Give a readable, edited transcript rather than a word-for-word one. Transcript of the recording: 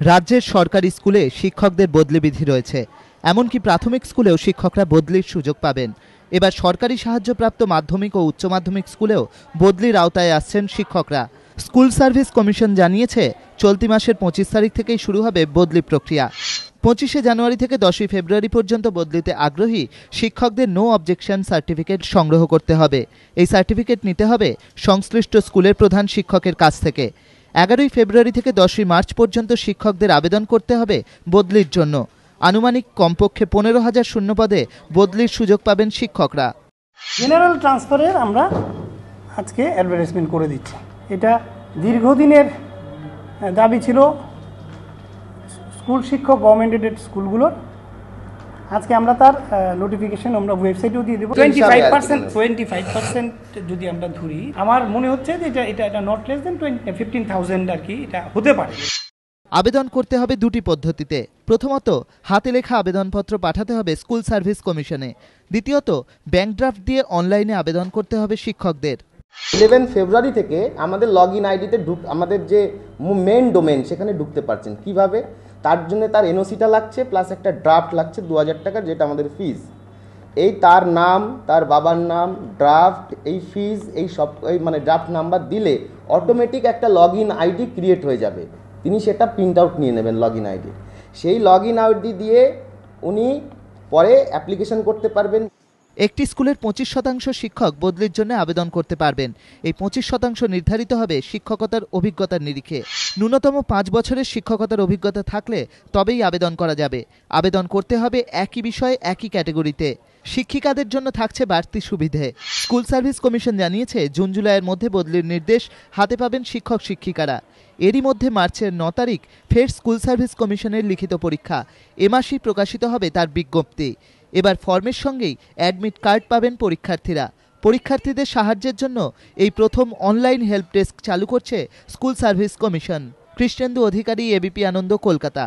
রাজ্যের সরকারি স্কুলে শিক্ষকদের বদলি বিধি রয়েছে। এমনকি প্রাথমিক স্কুলেও শিক্ষকরা বদলির সুযোগ পাবেন। এবার সরকারি সাহায্যপ্রাপ্ত মাধ্যমিক ও উচ্চ মাধ্যমিক স্কুলেও বদলির আওতায় আসছেন শিক্ষকরা। স্কুল সার্ভিস কমিশন জানিয়েছে, চলতি মাসের 25 তারিখ থেকেই শুরু হবে বদলি প্রক্রিয়া। 25শে জানুয়ারি থেকে 10ই ফেব্রুয়ারি পর্যন্ত বদলিতে আগ্রহী শিক্ষকদের নো অবজেকশন সার্টিফিকেট সংগ্রহ করতে হবে। এই সার্টিফিকেট নিতে হবে সংশ্লিষ্ট স্কুলের প্রধান শিক্ষকের কাছ থেকে। 11ই ফেব্রুয়ারি থেকে 10ই মার্চ পর্যন্ত শিক্ষকদের আবেদন করতে হবে বদলির জন্য। আনুমানিক কমপক্ষে 15,000 শূন্যপদে বদলির সুযোগ পাবেন শিক্ষকরা। জেনারেল ট্রান্সফারের আমরা আজকে অ্যাডভার্টাইজমেন্ট করে দিচ্ছি। এটা দীর্ঘদিনের দাবি ছিল স্কুল শিক্ষক গভর্নমেন্ট এডেড স্কুলগুলোর। আজকে আমরা তার নোটিফিকেশন আমরা ওয়েবসাইটেও দিয়ে দেবো। 25% যদি আমরা ধরি, আমার মনে হচ্ছে যে এটা নট লেস দেন 15,000 আর কি এটা হতে পারে। আবেদন করতে হবে দুটি পদ্ধতিতে। প্রথমত, হাতে লেখা আবেদনপত্র পাঠাতে হবে স্কুল সার্ভিস কমিশনে। দ্বিতীয়ত, ব্যাংক ড্রাফট দিয়ে অনলাইনে আবেদন করতে হবে শিক্ষকদের। 11 ফেব্রুয়ারি থেকে আমাদের লগ ইন আইডিতে আমাদের যে মেন ডোমেন সেখানে ঢুকতে পারছেন। কিভাবে? তার জন্য তার এনওসিটা লাগছে, প্লাস একটা ড্রাফট লাগছে 2000 টাকা, যেটা আমাদের ফিজ। এই তার নাম, তার বাবার নাম, ড্রাফট, এই ফিজ, এই সব মানে ড্রাফট নাম্বার দিলে অটোমেটিক একটা লগ ইন আইডি ক্রিয়েট হয়ে যাবে। তিনি সেটা প্রিন্ট আউট নিয়ে নেবেন লগ ইন আইডি। সেই লগ ইন আইডি দিয়ে উনি পরে অ্যাপ্লিকেশন করতে পারবেন। একটি স্কুলের 25% শিক্ষক বদলির জন্য আবেদন করতে পারবেন। এই 25% নির্ধারিত হবে শিক্ষকতার অভিজ্ঞতার নিরিখে। ন্যূনতম 5 বছরের শিক্ষকতার অভিজ্ঞতা থাকলে তবেই আবেদন করা যাবে। আবেদন করতে হবে একই বিষয়ে একই ক্যাটাগরিতে। শিক্ষিকাদের জন্য থাকছে বাড়তি সুবিধে। স্কুল সার্ভিস কমিশন জানিয়েছে, জুন জুলাইয়ের মধ্যে বদলির নির্দেশ হাতে পাবেন শিক্ষক শিক্ষিকারা। এরই মধ্যে মার্চের 9 তারিখ ফের স্কুল সার্ভিস কমিশনের লিখিত পরীক্ষা। এ মাসেই প্রকাশিত হবে তার বিজ্ঞপ্তি। এবার ফর্মের সঙ্গেই অ্যাডমিট কার্ড পাবেন পরীক্ষার্থীরা। পরীক্ষার্থীদের সাহায্যের জন্য এই প্রথম অনলাইন হেল্প ডেস্ক চালু করছে স্কুল সার্ভিস কমিশন। কৃষ্ণেন্দু অধিকারী, এবিপি আনন্দ, কলকাতা।